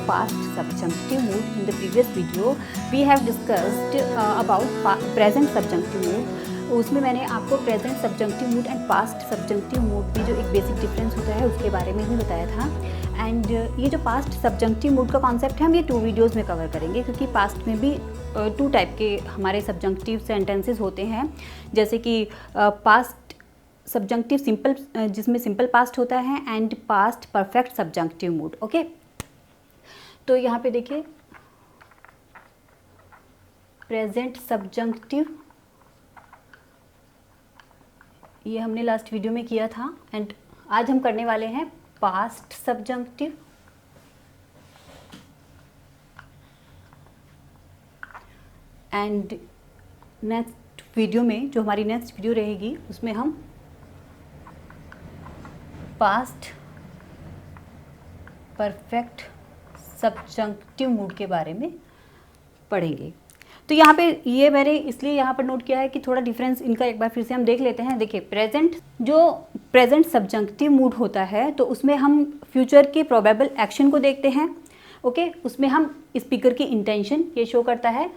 past subjunctive mood. In the previous video we have discussed about present subjunctive mood. उसमें मैंने आपको present subjunctive mood and past subjunctive mood में जो एक basic difference होता है उसके बारे में भी बताया था। एंड ये जो पास्ट सब्जंक्टिव मूड का कॉन्सेप्ट है हम ये 2 वीडियोज़ में कवर करेंगे, क्योंकि पास्ट में भी 2 टाइप के हमारे सब्जंक्टिव सेंटेंसेस होते हैं, जैसे कि पास्ट सब्जंक्टिव सिंपल, जिसमें सिंपल पास्ट होता है, and past perfect subjunctive mood. Okay, तो यहाँ पे देखिए प्रेजेंट सब्जंक्टिव, ये हमने लास्ट वीडियो में किया था, एंड आज हम करने वाले हैं past subjunctive. And next video में, जो हमारी नेक्स्ट वीडियो रहेगी, उसमें हम पास्ट परफेक्ट सब्जंक्टिव मूड के बारे में पढ़ेंगे। तो यहाँ पे ये मैंने इसलिए यहाँ पर नोट किया है कि थोड़ा डिफरेंस इनका एक बार फिर से हम देख लेते हैं। देखिए प्रेजेंट सब्जंक्टिव मूड होता है तो उसमें हम फ्यूचर के प्रोबेबल एक्शन को देखते हैं। ओके, उसमें हम स्पीकर की इंटेंशन ये शो करता है,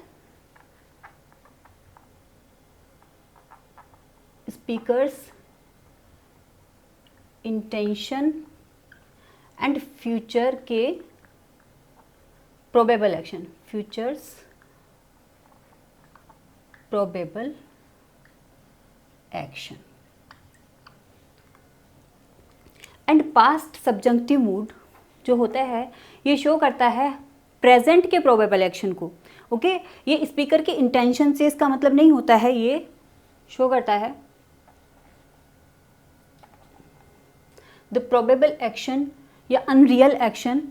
स्पीकर्स इंटेंशन एंड फ्यूचर के probable action, futures probable action. And past subjunctive mood जो होता है ये शो करता है प्रेजेंट के प्रोबेबल एक्शन को। ओके, ये स्पीकर के इंटेंशन से इसका मतलब नहीं होता है, ये शो करता है द प्रोबेबल एक्शन या अनरियल एक्शन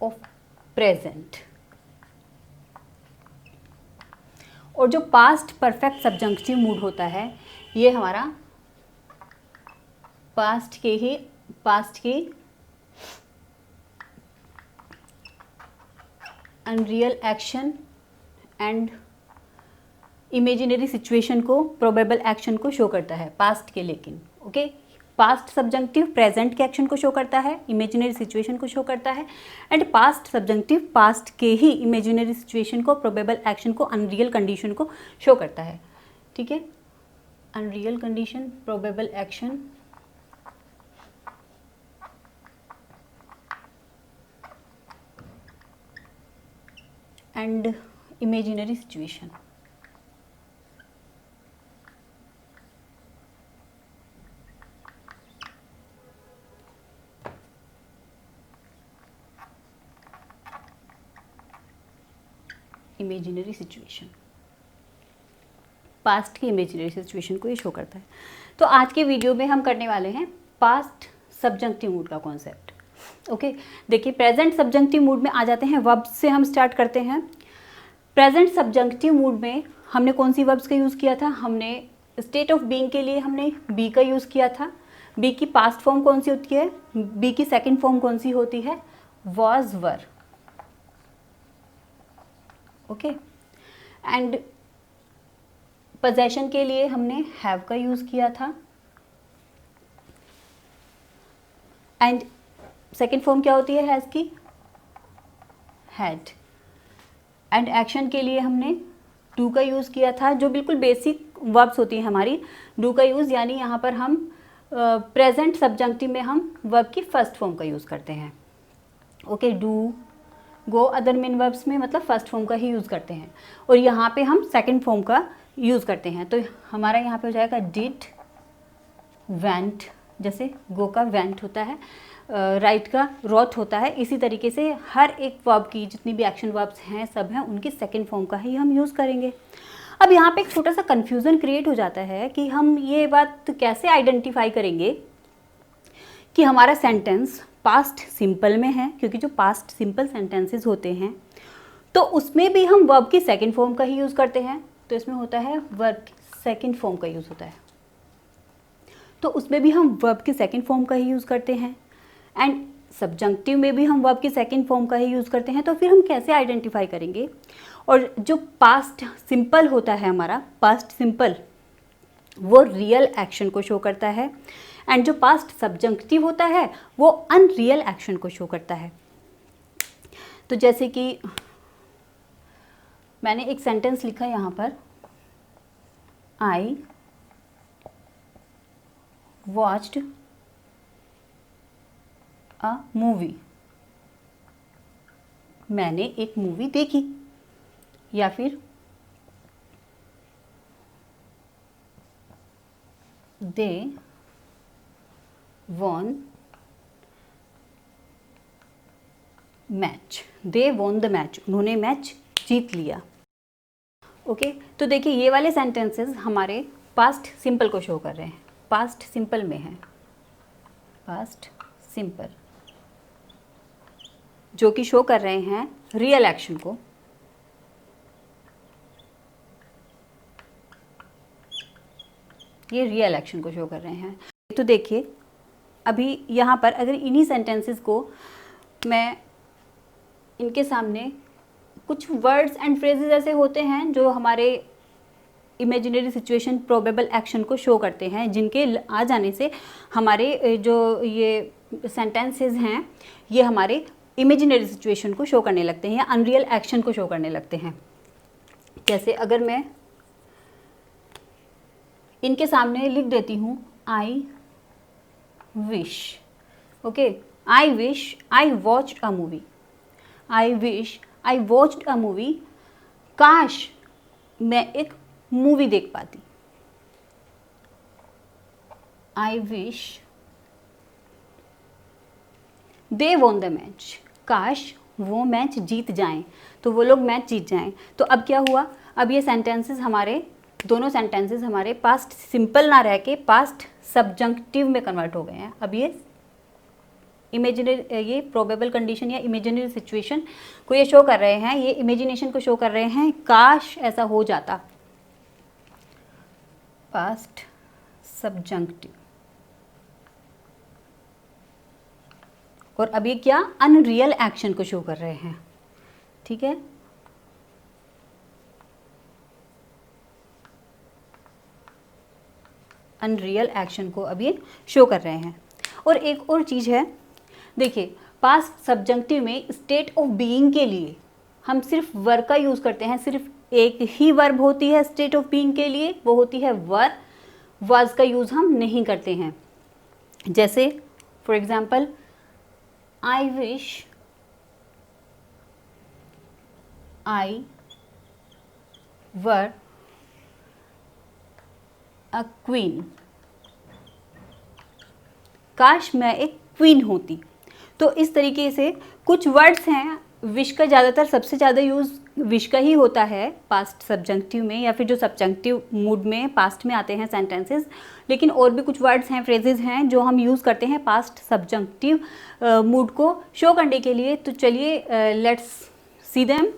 ऑफ प्रेजेंट। और जो पास्ट परफेक्ट सब्जंक्टिव मूड होता है ये हमारा पास्ट की unreal action and imaginary situation को, प्रोबेबल एक्शन को शो करता है पास्ट के। लेकिन ओके, पास्ट सब्जंक्टिव प्रेजेंट के एक्शन को शो करता है, इमेजिनरी सिचुएशन को शो करता है, एंड पास्ट सब्जंक्टिव पास्ट के ही इमेजिनरी सिचुएशन को, प्रोबेबल एक्शन को, अनरियल कंडीशन को शो करता है। ठीक है, unreal condition, probable action and imaginary situation. Imaginary situation, past की इमेजिनरी सिचुएशन को ये शो करता है। तो आज के वीडियो में हम करने वाले हैं पास्ट सब्जंक्टिव मूड का कॉन्सेप्ट। ओके, देखिए प्रेजेंट सब्जंक्टिव मूड में आ जाते हैं, वर्ब्स से हम स्टार्ट करते हैं। प्रेजेंट सब्जंक्टिव मूड में हमने कौन सी वर्ब्स का यूज़ किया था? हमने स्टेट ऑफ बीइंग के लिए हमने बी का यूज़ किया था। बी की पास्ट फॉर्म कौन सी होती है? बी की सेकेंड फॉर्म कौन सी होती है? Was, were. Okay, and possession के लिए हमने हैव का यूज़ किया था, एंड सेकेंड फॉर्म क्या होती है हैज़ की? हैड। एंड एक्शन के लिए हमने डू का यूज़ किया था, जो बिल्कुल बेसिक वर्ब्स होती है हमारी। डू का यूज़ यानी यहाँ पर हम प्रेजेंट सब्जंक्टिव में हम वर्ब की फर्स्ट फॉर्म का यूज़ करते हैं। Okay, do, go, other main verbs में मतलब फर्स्ट फॉर्म का ही यूज़ करते हैं, और यहाँ पे हम सेकंड फॉर्म का यूज़ करते हैं। तो हमारा यहाँ पे हो जाएगा डिड, वेंट, जैसे गो का वेंट होता है, राइट का रोट होता है। इसी तरीके से हर एक वर्ब की जितनी भी एक्शन वर्ब्स हैं सब हैं उनकी सेकंड फॉर्म का ही हम यूज़ करेंगे। अब यहाँ पे एक छोटा सा कन्फ्यूज़न क्रिएट हो जाता है कि हम ये बात कैसे आइडेंटिफाई करेंगे कि हमारा सेंटेंस पास्ट सिंपल में है, क्योंकि जो पास्ट सिंपल सेंटेंसेस होते हैं तो उसमें भी हम वर्ब की सेकंड फॉर्म का ही यूज़ करते हैं। तो इसमें होता है वर्ब की सेकंड फॉर्म का यूज़ होता है, तो उसमें भी हम वर्ब की सेकंड फॉर्म का ही यूज़ करते हैं। एंड सब्जंक्टिव में भी हम वर्ब की सेकंड फॉर्म का ही यूज़ करते हैं, तो फिर हम कैसे आइडेंटिफाई करेंगे? और जो पास्ट सिंपल होता है हमारा, पास्ट सिंपल, वो रियल एक्शन को शो करता है, एंड जो पास्ट सब्जंक्टिव होता है वो अनरियल एक्शन को शो करता है। तो जैसे कि मैंने एक सेंटेंस लिखा यहाँ पर, आई वॉच्ड अ मूवी, मैंने एक मूवी देखी, या फिर they won match, they won the match, उन्होंने मैच जीत लिया। ओके, तो देखिए ये वाले सेंटेंसेस हमारे पास्ट सिंपल को शो कर रहे हैं, पास्ट सिंपल में है, पास्ट सिंपल, जो कि शो कर रहे हैं रियल एक्शन को। ये रियल एक्शन को शो कर रहे हैं। तो देखिए अभी यहाँ पर अगर इन्हीं सेंटेंसेस को मैं इनके सामने, कुछ वर्ड्स एंड फ्रेजेस ऐसे होते हैं जो हमारे इमेजिनरी सिचुएशन, प्रोबेबल एक्शन को शो करते हैं, जिनके आ जाने से हमारे जो ये सेंटेंसेस हैं ये हमारे इमेजिनरी सिचुएशन को शो करने लगते हैं या अनरियल एक्शन को शो करने लगते हैं। जैसे अगर मैं इनके सामने लिख देती हूँ I wish, okay, I wish I watched a movie, I wish I watched a movie, काश मैं एक मूवी देख पाती, I wish they won the match, काश वो मैच जीत जाएं, तो वो लोग मैच जीत जाएं। तो अब क्या हुआ, अब ये सेंटेंसेस हमारे, दोनों सेंटेंसेस हमारे पास्ट सिंपल ना रह के पास्ट सब्जंक्टिव में कन्वर्ट हो गए हैं। अब ये इमेजिनरी, ये प्रोबेबल कंडीशन या इमेजिनरी सिचुएशन को ये शो कर रहे हैं, ये इमेजिनेशन को शो कर रहे हैं, काश ऐसा हो जाता, पास्ट सब्जंक्टिव। और अब ये क्या, अनरियल एक्शन को शो कर रहे हैं, ठीक है। अनरियल एक्शन को अब ये शो कर रहे हैं। और एक और चीज़ है, देखिए पास्ट सब्जंक्टिव में स्टेट ऑफ बीइंग के लिए हम सिर्फ वर्ब का यूज़ करते हैं, सिर्फ एक ही वर्ब होती है स्टेट ऑफ बीइंग के लिए, वो होती है वर, वाज का यूज़ हम नहीं करते हैं। जैसे for example, I wish I were a queen, काश मैं एक क्वीन होती। तो इस तरीके से कुछ वर्ड्स हैं, विश का ज़्यादातर सबसे ज़्यादा यूज़ विश का ही होता है पास्ट सब्जंक्टिव में, या फिर जो सब्जंक्टिव मूड में पास्ट में आते हैं सेंटेंसेस, लेकिन और भी कुछ वर्ड्स हैं, फ्रेजेस हैं जो हम यूज़ करते हैं पास्ट सब्जंक्टिव मूड को शो करने के लिए। तो चलिए लेट्स सी देम।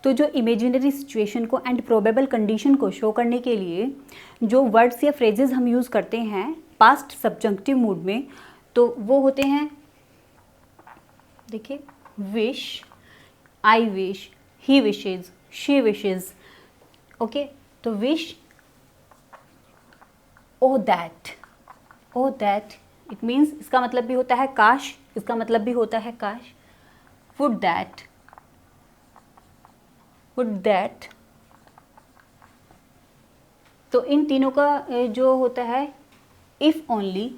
तो जो इमेजिनरी सिचुएशन को एंड प्रोबेबल कंडीशन को शो करने के लिए जो वर्ड्स या फ्रेजेस हम यूज़ करते हैं पास्ट सब्जंक्टिव मूड में, तो वो होते हैं, देखिए, wish, I wish, he wishes, she wishes, okay. तो wish, o that, o that, it means, इसका मतलब भी होता है काश, इसका मतलब भी होता है काश। Would that, would that. तो इन तीनों का जो होता है इफ ओनली,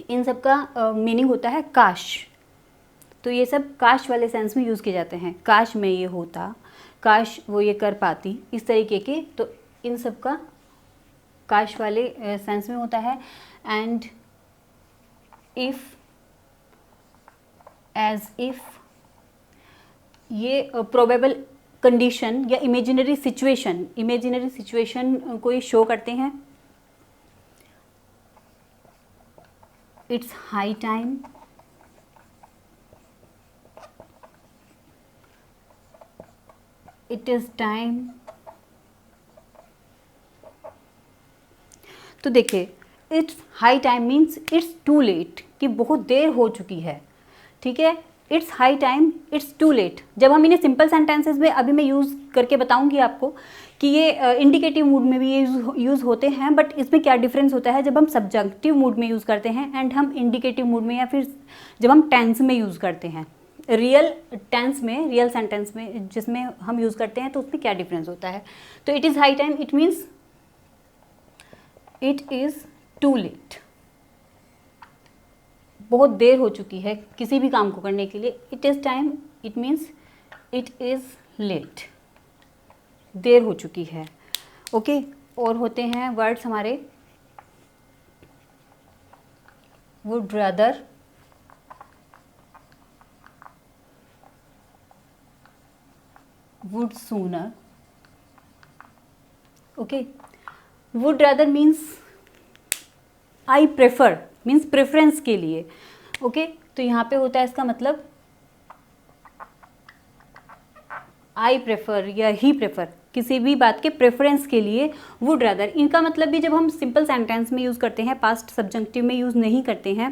इन सब का मीनिंग होता है काश। तो ये सब काश वाले सेंस में यूज़ किए जाते हैं, काश मैं ये होता, काश वो ये कर पाती, इस तरीके के। तो इन सब का काश वाले सेंस में होता है। एंड इफ़, एज इफ़, ये प्रोबेबल कंडीशन या इमेजिनरी सिचुएशन को ये शो करते हैं। It's high time, it is time. तो देखिए it's high time means it's too late, कि बहुत देर हो चुकी है, ठीक है। It's high time, it's too late. जब हम इन्हें सिंपल सेंटेंसेस में अभी मैं यूज़ करके बताऊंगी आपको कि ये इंडिकेटिव मूड में भी ये यूज़ होते हैं, बट इसमें क्या डिफरेंस होता है जब हम सब्जेक्टिव मूड में यूज़ करते हैं एंड हम इंडिकेटिव मूड में, या फिर जब हम टेंस में यूज़ करते हैं, रियल टेंस में, रियल सेंटेंस में जिसमें हम यूज़ करते हैं, तो उसमें क्या डिफरेंस होता है। तो it is high time, it means it is too late, बहुत देर हो चुकी है किसी भी काम को करने के लिए। It is time, it means it is late, देर हो चुकी है, ओके। और होते हैं वर्ड्स हमारे would rather, would sooner, okay. Would rather means I prefer, means preference के लिए, ओके। तो यहाँ पे होता है इसका मतलब आई प्रेफर या ही प्रेफर, किसी भी बात के प्रेफरेंस के लिए वुड रादर। इनका मतलब भी जब हम सिंपल सेंटेंस में यूज़ करते हैं, पास्ट सब्जेक्टिव में यूज़ नहीं करते हैं,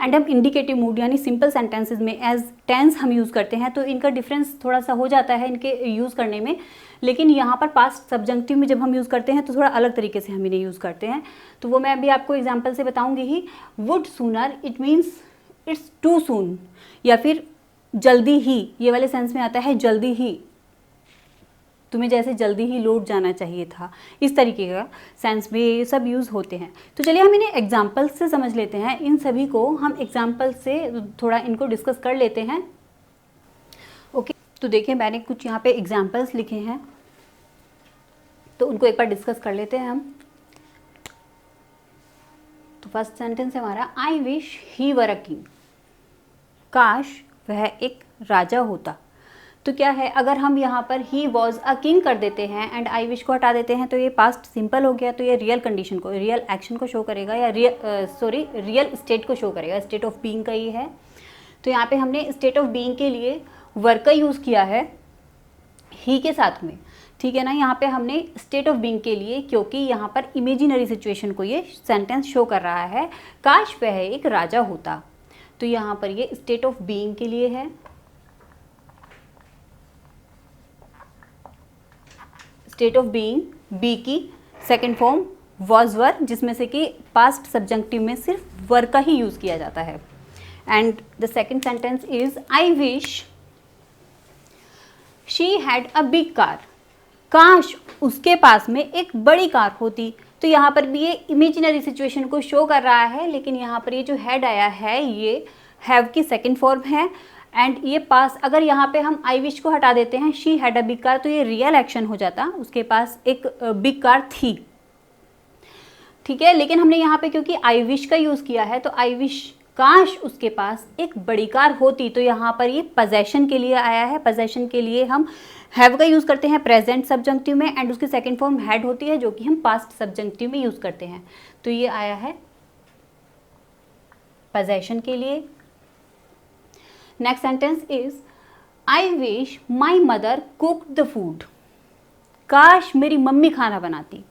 एंड हम इंडिकेटिव मूड यानी सिंपल सेंटेंसेस में एज टेंस हम यूज़ करते हैं, तो इनका डिफरेंस थोड़ा सा हो जाता है इनके यूज़ करने में। लेकिन यहाँ पर पास्ट सब्जेक्टिव में जब हम यूज़ करते हैं तो थोड़ा अलग तरीके से हम इन्हें यूज़ करते हैं, तो वो मैं अभी आपको एग्जाम्पल से बताऊँगी ही। Would sooner, it means it's too soon, या फिर जल्दी ही, ये वाले सेंस में आता है जल्दी ही, तुम्हें जैसे जल्दी ही लौट जाना चाहिए था, इस तरीके का सेंस में ये सब यूज़ होते हैं। तो चलिए हम इन्हें एग्जाम्पल से समझ लेते हैं, इन सभी को हम एग्जाम्पल से थोड़ा इनको डिस्कस कर लेते हैं, ओके। तो देखिए मैंने कुछ यहाँ पे एग्जाम्पल्स लिखे हैं, तो उनको एक बार डिस्कस कर लेते हैं हम। तो फर्स्ट सेंटेंस है हमारा, आई wish he were a king, काश वह एक राजा होता। तो क्या है, अगर हम यहाँ पर ही वॉज अ किंग कर देते हैं एंड आई विश को हटा देते हैं, तो ये पास्ट सिंपल हो गया, तो ये रियल कंडीशन को, रियल एक्शन को शो करेगा, या रियल स्टेट को शो करेगा, स्टेट ऑफ बीइंग का ये है। तो यहाँ पे हमने स्टेट ऑफ बीइंग के लिए वर्क का यूज़ किया है ही के साथ में, ठीक है ना। यहाँ पे हमने स्टेट ऑफ बीइंग के लिए, क्योंकि यहाँ पर इमेजिनरी सिचुएशन को ये सेंटेंस शो कर रहा है, काश वह एक राजा होता, तो यहाँ पर ये स्टेट ऑफ बीइंग के लिए है। स्टेट ऑफ बीइंग, बी की सेकेंड फॉर्म वॉज वर, जिसमें से कि पास्ट सब्जेक्टिव में सिर्फ वर का ही यूज़ किया जाता है। And the second sentence is, I wish she had a big car, काश उसके पास में एक बड़ी कार होती। तो यहाँ पर भी ये इमेजिनरी सिचुएशन को शो कर रहा है, लेकिन यहाँ पर ये जो हैड आया है ये हैव की सेकेंड फॉर्म है, एंड ये पास, अगर यहाँ पे हम आई विश को हटा देते हैं, she had a big car, तो ये रियल एक्शन हो जाता, उसके पास एक बिग कार थी, ठीक है। लेकिन हमने यहाँ पे क्योंकि आई विश का यूज़ किया है, तो आई विश काश उसके पास एक बड़ी कार होती, तो यहाँ पर ये पजेशन के लिए आया है। पजेशन के लिए हम हैव का यूज़ करते हैं प्रेजेंट सब्जेक्टिव में, एंड उसकी सेकेंड फॉर्म हैड होती है, जो कि हम पास्ट सब्जेक्टिव में यूज़ करते हैं। तो ये आया है पजेशन के लिए। Next sentence is, I wish my mother cooked the food, काश मेरी मम्मी खाना बनाती,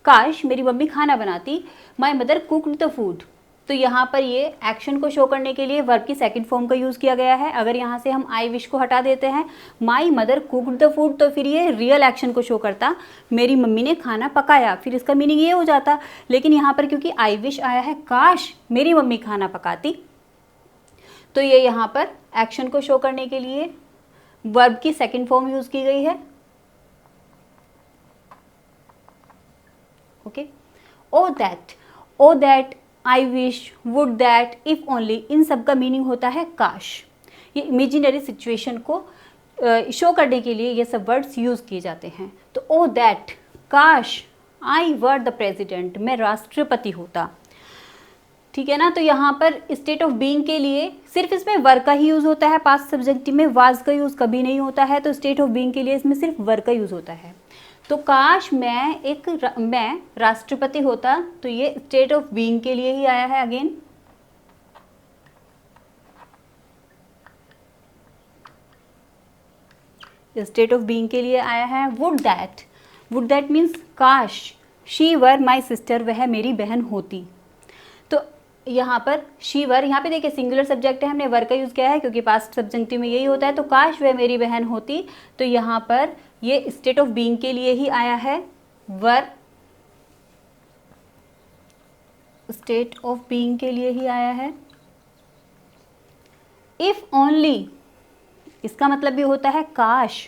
काश मेरी मम्मी खाना बनाती, my mother cooked the food. तो यहाँ पर ये एक्शन को शो करने के लिए वर्ब की सेकंड फॉर्म का यूज़ किया गया है। अगर यहाँ से हम आई विश को हटा देते हैं, my mother cooked the food, तो फिर ये रियल एक्शन को शो करता, मेरी मम्मी ने खाना पकाया, फिर इसका मीनिंग ये हो जाता। लेकिन यहाँ पर क्योंकि आई विश आया है, काश मेरी मम्मी खाना पकाती, तो ये यहाँ पर एक्शन को शो करने के लिए वर्ब की सेकंड फॉर्म यूज़ की गई है, okay. O that, I wish, would that, if only, इन सब का मीनिंग होता है काश। ये इमेजिनरी सिचुएशन को शो करने के लिए ये सब वर्ड्स यूज़ किए जाते हैं। तो ओ दैट, काश आई वर द प्रेसिडेंट, मैं राष्ट्रपति होता, ठीक है ना। तो यहाँ पर स्टेट ऑफ बीइंग के लिए सिर्फ इसमें वर का ही यूज़ होता है, पास्ट सब्जेक्टिव में वाज का यूज़ कभी नहीं होता है। तो स्टेट ऑफ बीइंग के लिए इसमें सिर्फ वर का यूज़ होता है। तो काश मैं राष्ट्रपति होता, तो ये स्टेट ऑफ बीइंग के लिए ही आया है अगेन। स्टेट ऑफ बीइंग के लिए आया है। वुड दैट मीन्स काश शी वर माई सिस्टर, वह मेरी बहन होती। तो यहाँ पर शी वर, यहाँ पे देखिए सिंगुलर सब्जेक्ट है, हमने वर का यूज़ किया है क्योंकि पास्ट सब्जेक्टिव में यही होता है। तो काश वह मेरी बहन होती, तो यहाँ पर ये स्टेट ऑफ बीइंग के लिए ही आया है, वर स्टेट ऑफ बीइंग के लिए ही आया है। इफ ओनली, इसका मतलब भी होता है काश।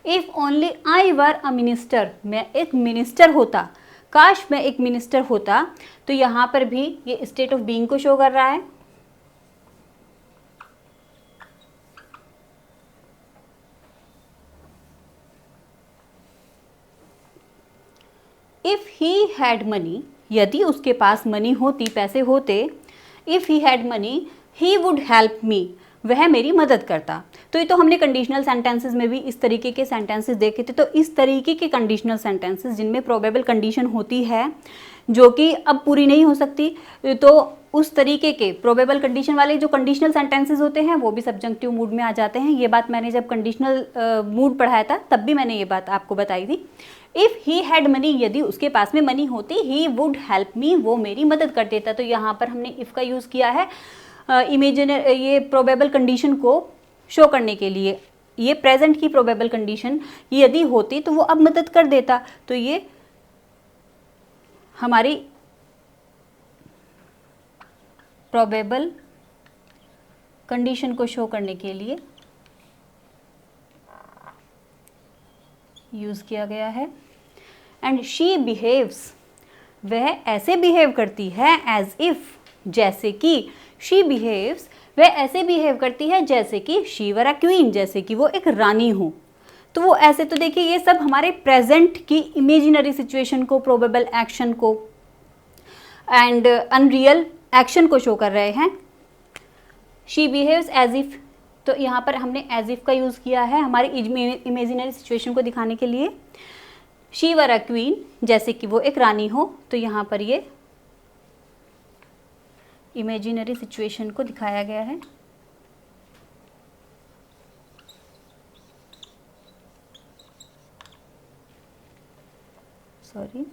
If only I were a minister, मैं एक मिनिस्टर होता, काश मैं एक मिनिस्टर होता। तो यहाँ पर भी ये स्टेट ऑफ बीइंग को शो कर रहा है। इफ ही हैड मनी, यदि उसके पास मनी होती, पैसे होते, if he had money he would help me, वह मेरी मदद करता। तो ये तो हमने कंडीशनल सेंटेंसेस में भी इस तरीके के सेंटेंसेस देखे थे। तो इस तरीके के कंडीशनल सेंटेंसेस जिनमें प्रोबेबल कंडीशन होती है जो कि अब पूरी नहीं हो सकती, तो उस तरीके के प्रोबेबल कंडीशन वाले जो कंडीशनल सेंटेंसेस होते हैं वो भी सब्जंक्टिव मूड में आ जाते हैं। ये बात मैंने जब कंडीशनल मूड पढ़ाया था तब भी मैंने ये बात आपको बताई थी। इफ़ ही हैड मनी, यदि उसके पास में मनी होती, ही वुड हेल्प मी, वो मेरी मदद कर देता। तो यहाँ पर हमने इफ़ का यूज़ किया है ये प्रोबेबल कंडीशन को शो करने के लिए। ये प्रेजेंट की प्रोबेबल कंडीशन यदि होती तो वो अब मदद कर देता। तो ये हमारी प्रोबेबल कंडीशन को शो करने के लिए यूज़ किया गया है। एंड शी बिहेव्स, वह ऐसे बिहेव करती है, एज इफ़, जैसे कि, शी बिहेव्स, वह ऐसे बिहेव करती है जैसे कि शी वर अ क्वीन, जैसे कि वो एक रानी हो। तो वो ऐसे, तो देखिए ये सब हमारे प्रेजेंट की इमेजिनरी सिचुएशन को, प्रोबेबल एक्शन को एंड अनरियल एक्शन को शो कर रहे हैं। शी बिहेव्स एज इफ, तो यहाँ पर हमने एज इफ का यूज़ किया है हमारी इमेजिनरी सिचुएशन को दिखाने के लिए। शी वर अ क्वीन, जैसे कि वो एक रानी हो। तो यहाँ पर ये इमेजिनरी सिचुएशन को दिखाया गया है। सॉरी,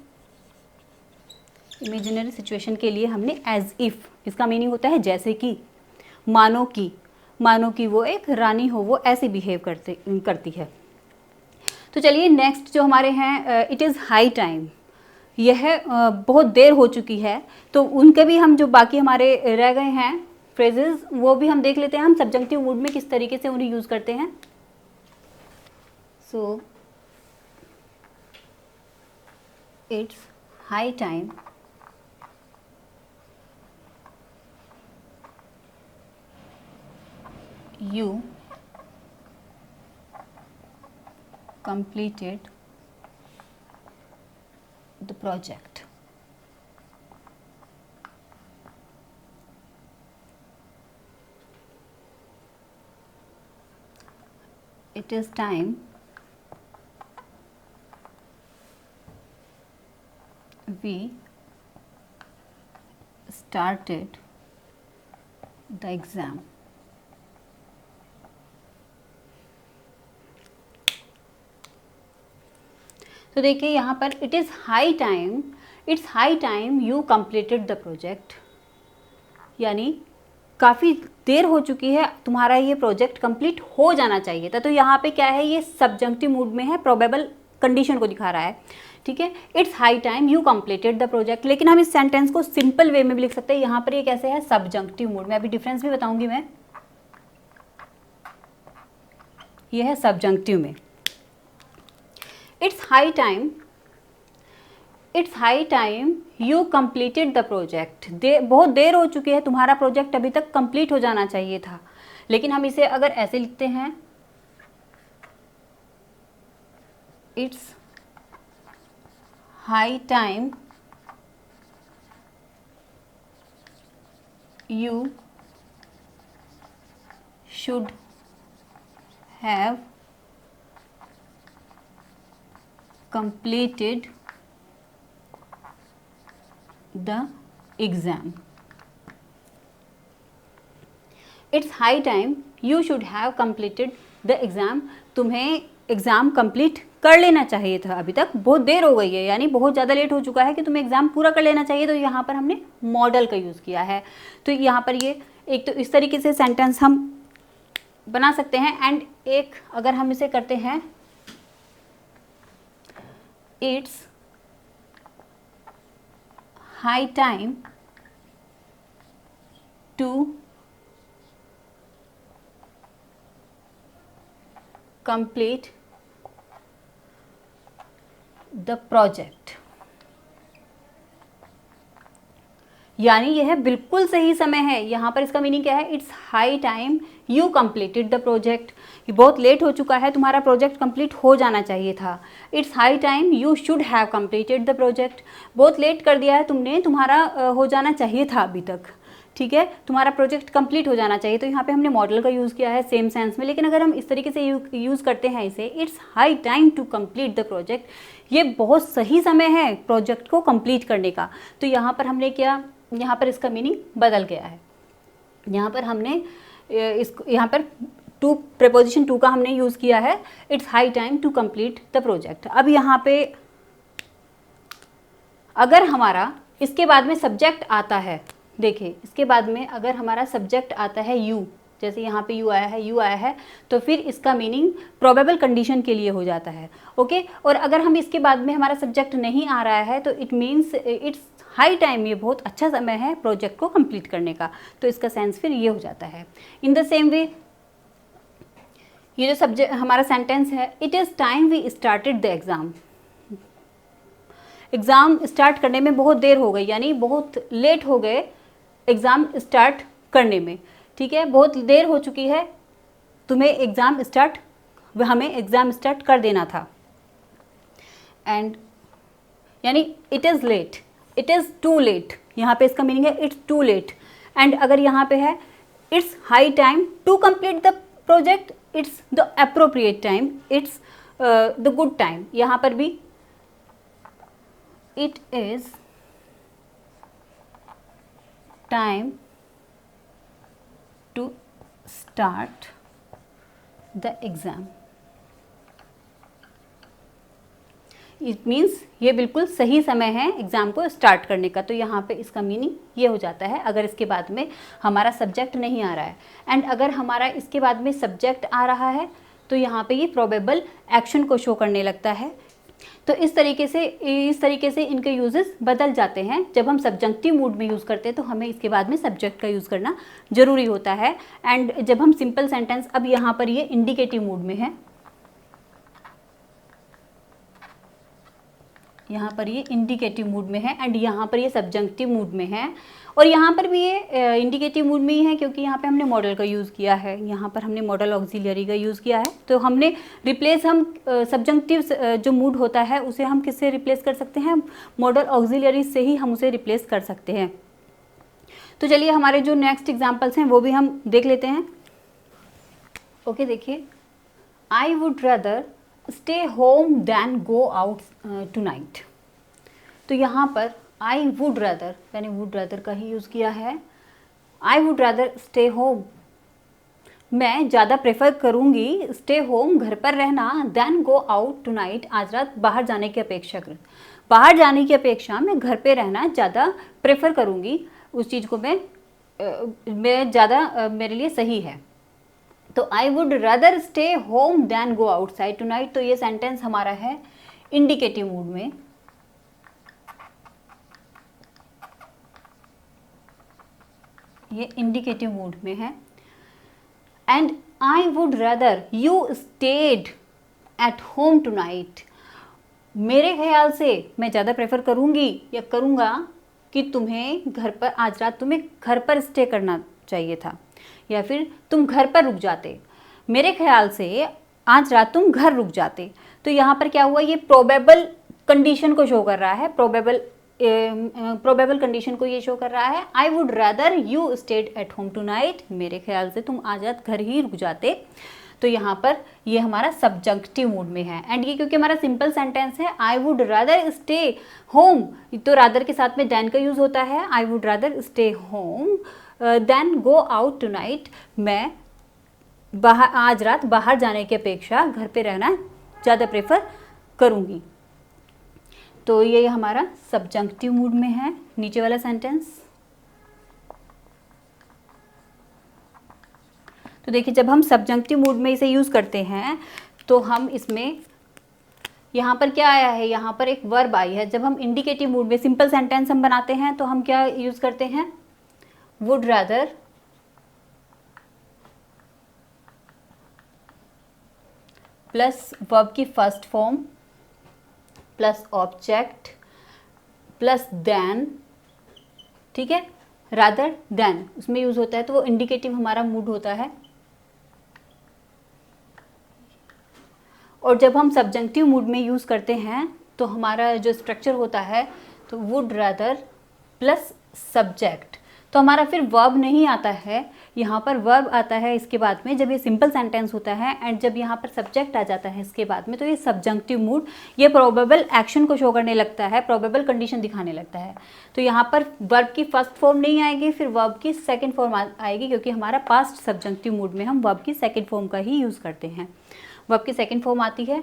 इमेजिनरी सिचुएशन के लिए हमने एज इफ, इसका मीनिंग होता है जैसे कि, मानो कि वो एक रानी हो, वो ऐसे बिहेव करती है। तो चलिए नेक्स्ट जो हमारे हैं, इट इज़ हाई टाइम, यह बहुत देर हो चुकी है। तो उनके भी हम जो बाकी हमारे रह गए हैं फ्रेजेस वो भी हम देख लेते हैं, हम सब्जंक्टिव मूड में किस तरीके से उन्हें यूज़ करते हैं। So it's high time, you completed the project. It is time we started the exam. तो देखिए यहाँ पर it is high time you completed the project, यानी काफ़ी देर हो चुकी है, तुम्हारा ये प्रोजेक्ट कंप्लीट हो जाना चाहिए था। तो यहाँ पे क्या है, ये सब्जंक्टिव मूड में है, प्रोबेबल कंडीशन को दिखा रहा है। ठीक है, it's high time you completed the project. लेकिन हम इस सेंटेंस को सिंपल वे में भी लिख सकते हैं। यहाँ पर ये कैसे है, सब्जंक्टिव मूड में। अभी डिफरेंस भी बताऊंगी मैं। ये है सब्जंक्टिव में। It's high time you completed the project. बहुत देर हो चुकी है, तुम्हारा प्रोजेक्ट अभी तक कंप्लीट हो जाना चाहिए था। लेकिन हम इसे अगर ऐसे लिखते हैं, it's high time you should have completed the exam. It's high time you should have completed the exam. तुम्हें एग्ज़ाम कंप्लीट कर लेना चाहिए था अभी तक, बहुत देर हो गई है, यानी बहुत ज़्यादा लेट हो चुका है कि तुम्हें एग्ज़ाम पूरा कर लेना चाहिए। तो यहाँ पर हमने मॉडल का यूज़ किया है। तो यहाँ पर ये एक तो इस तरीके से सेंटेंस हम बना सकते हैं। एंड एक अगर हम इसे करते हैं, it's high time to complete the project, यानी यह बिल्कुल सही समय है। यहाँ पर इसका मीनिंग क्या है, it's high time you completed the project, ये बहुत लेट हो चुका है, तुम्हारा प्रोजेक्ट कंप्लीट हो जाना चाहिए था। It's high time you should have completed the project, बहुत लेट कर दिया है तुमने, तुम्हारा हो जाना चाहिए था अभी तक, ठीक है, तुम्हारा प्रोजेक्ट कंप्लीट हो जाना चाहिए। तो यहाँ पे हमने मॉडल का यूज़ किया है सेम सेंस में। लेकिन अगर हम इस तरीके से यूज़ करते हैं इसे, it's high time to complete the project, ये बहुत सही समय है प्रोजेक्ट को कंप्लीट करने का। तो यहाँ पर हमने क्या, यहाँ पर इसका मीनिंग बदल गया है। यहाँ पर हमने यहाँ पर टू प्रीपोजिशन टू का हमने यूज़ किया है, it's high time to complete the project. अब यहाँ पे अगर हमारा इसके बाद में सब्जेक्ट आता है, देखिए इसके बाद में अगर हमारा सब्जेक्ट आता है यू, जैसे यहाँ पे यू आया है, तो फिर इसका मीनिंग प्रोबेबल कंडीशन के लिए हो जाता है, ओके। और अगर हम इसके बाद में हमारा सब्जेक्ट नहीं आ रहा है तो it means it's high time, ये बहुत अच्छा समय है प्रोजेक्ट को कंप्लीट करने का। तो इसका सेंस फिर ये हो जाता है। इन द सेम वे ये जो सब्जेक्ट हमारा सेंटेंस है, it is time we started the exam, exam start करने में बहुत देर हो गई, यानी बहुत लेट हो गए एग्ज़ाम स्टार्ट करने में, ठीक है, बहुत देर हो चुकी है, तुम्हें एग्ज़ाम स्टार्ट, हमें एग्ज़ाम स्टार्ट कर देना था। एंड यानी it is late, it is too late, यहाँ पे इसका मीनिंग है इट्स टू लेट। एंड अगर यहाँ पे है it's high time to complete the project, it's the appropriate time, it's the good time, यहाँ पर भी it is time to start the exam, it means ये बिल्कुल सही समय है एग्ज़ाम को स्टार्ट करने का। तो यहाँ पे इसका मीनिंग ये हो जाता है अगर इसके बाद में हमारा सब्जेक्ट नहीं आ रहा है। एंड अगर हमारा इसके बाद में सब्जेक्ट आ रहा है तो यहाँ पे ये प्रोबेबल एक्शन को शो करने लगता है। तो इस तरीके से इनके यूजेस बदल जाते हैं। जब हम सब्जेक्टिव मूड में यूज़ करते हैं तो हमें इसके बाद में सब्जेक्ट का यूज़ करना ज़रूरी होता है। एंड जब हम सिंपल सेंटेंस, अब यहाँ पर ये इंडिकेटिव मूड में है, यहाँ पर ये इंडिकेटिव मूड में है एंड यहाँ पर ये सब्जेक्टिव मूड में है। और यहाँ पर भी ये इंडिकेटिव मूड में ही है क्योंकि यहाँ पे हमने मॉडल का यूज़ किया है, यहाँ पर हमने मॉडल ऑक्सिलरी का यूज़ किया है। तो हमने रिप्लेस, हम सब्जेक्टिव जो मूड होता है उसे हम किससे रिप्लेस कर सकते हैं, मॉडल ऑक्सिलरी से ही हम उसे रिप्लेस कर सकते हैं। तो चलिए हमारे जो नेक्स्ट एग्जाम्पल्स हैं वो भी हम देख लेते हैं। ओके, देखिए, I would rather stay home than go out tonight. तो यहाँ पर आई वुड रदर, मैंने वुड रदर का ही यूज़ किया है। I would rather stay home, मैं ज़्यादा प्रेफर करूँगी स्टे होम, घर पर रहना, दैन गो आउट टुनाइट, आज रात बाहर जाने की अपेक्षा बाहर जाने की अपेक्षा मैं घर पे रहना ज़्यादा प्रेफर करूँगी, उस चीज़ को मैं ज़्यादा मेरे लिए सही है। तो I would rather stay home than go outside tonight. तो ये सेंटेंस हमारा है इंडिकेटिव मूड में। ये इंडिकेटिव मूड में है। And I would rather you stayed at home tonight, मेरे ख्याल से मैं ज़्यादा प्रेफर करूँगी या करूँगा कि तुम्हें घर पर, आज रात तुम्हें घर पर स्टे करना चाहिए था या फिर तुम घर पर रुक जाते, मेरे ख्याल से आज रात तुम घर रुक जाते। तो यहाँ पर क्या हुआ, ये प्रोबेबल कंडीशन को शो कर रहा है, प्रोबेबल कंडीशन को ये शो कर रहा है। I would rather you stayed at home tonight, मेरे ख्याल से तुम आज रात घर ही रुक जाते। तो यहाँ पर ये हमारा सब्जेक्टिव मूड में है। एंड ये क्योंकि हमारा सिंपल सेंटेंस है, I would rather stay home, तो रादर के साथ में देन का यूज़ होता है। I would rather stay home than go out tonight, मैं आज रात बाहर जाने की अपेक्षा घर पे रहना ज़्यादा प्रेफर करूँगी। तो ये हमारा सब्जंक्टिव मूड में है नीचे वाला सेंटेंस। तो देखिए जब हम सब्जंक्टिव मूड में इसे यूज़ करते हैं तो हम इसमें यहाँ पर क्या आया है, यहाँ पर एक वर्ब आई है। जब हम इंडिकेटिव मूड में सिंपल सेंटेंस हम बनाते हैं तो हम क्या यूज़ करते हैं, वुड रादर प्लस वर्ब की first form plus object plus than, ठीक है, रादर देन उसमें यूज़ होता है, तो वो इंडिकेटिव हमारा मूड होता है। और जब हम सब्जंक्टिव मूड में यूज़ करते हैं तो हमारा जो स्ट्रक्चर होता है तो वुड रादर प्लस सब्जेक्ट, तो हमारा फिर वर्ब नहीं आता है, यहाँ पर वर्ब आता है इसके बाद में जब ये सिंपल सेंटेंस होता है, एंड जब यहाँ पर सब्जेक्ट आ जाता है इसके बाद में तो ये सब्जंक्टिव मूड ये प्रोबेबल एक्शन को शो करने लगता है, प्रोबेबल कंडीशन दिखाने लगता है। तो यहाँ पर वर्ब की फर्स्ट फॉर्म नहीं आएगी, फिर वर्ब की सेकेंड फॉर्म आएगी, क्योंकि हमारा पास्ट सब्जंक्टिव मूड में हम वर्ब की सेकेंड फॉर्म का ही यूज़ करते हैं, वर्ब की सेकेंड फॉर्म आती है,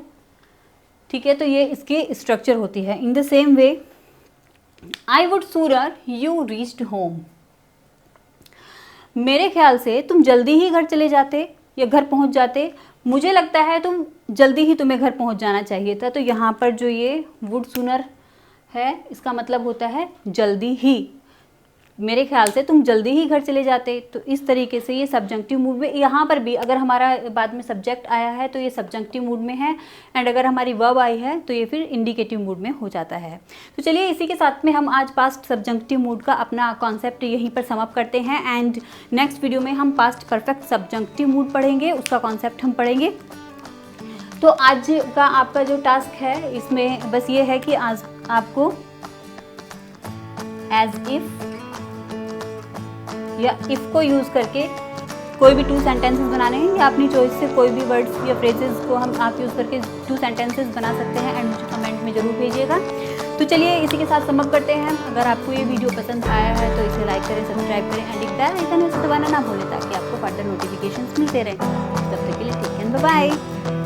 ठीक है। तो ये इसकी स्ट्रक्चर होती है। In the same way I would sooner you reached home, मेरे ख्याल से तुम जल्दी ही घर चले जाते या घर पहुंच जाते, मुझे लगता है तुम्हें घर पहुंच जाना चाहिए था। तो यहाँ पर जो ये वुड सूनर है इसका मतलब होता है जल्दी ही, मेरे ख्याल से तुम जल्दी ही घर चले जाते। तो इस तरीके से ये सब्जंक्टिव मूड में, यहाँ पर भी अगर हमारा बाद में सब्जेक्ट आया है तो ये सब्जंक्टिव मूड में है, एंड अगर हमारी वर्ब आई है तो ये फिर इंडिकेटिव मूड में हो जाता है। तो चलिए इसी के साथ में हम आज पास्ट सब्जंक्टिव मूड का अपना कॉन्सेप्ट यहीं पर समाप्त करते हैं, एंड नेक्स्ट वीडियो में हम पास्ट परफेक्ट सब्जंक्टिव मूड पढ़ेंगे, उसका कॉन्सेप्ट हम पढ़ेंगे। तो आज का आपका जो टास्क है इसमें बस ये है कि आज आपको एज इफ या इफ़ को यूज़ करके कोई भी 2 सेंटेंसेस बनाने हैं, या अपनी चॉइस से कोई भी वर्ड्स या फ्रेजेस को आप यूज़ करके 2 सेंटेंसेस बना सकते हैं, एंड मुझे कमेंट में ज़रूर भेजिएगा। तो चलिए इसी के साथ समाप्त करते हैं। अगर आपको ये वीडियो पसंद आया है तो इसे लाइक करें, सब्सक्राइब करें, एंड एक बेल आइकन उसे दबाना ना भूलें ताकि आपको फर्दर नोटिफिकेशंस मिलते रहें। तब तक के लिए टेक केयर, बाय बाय।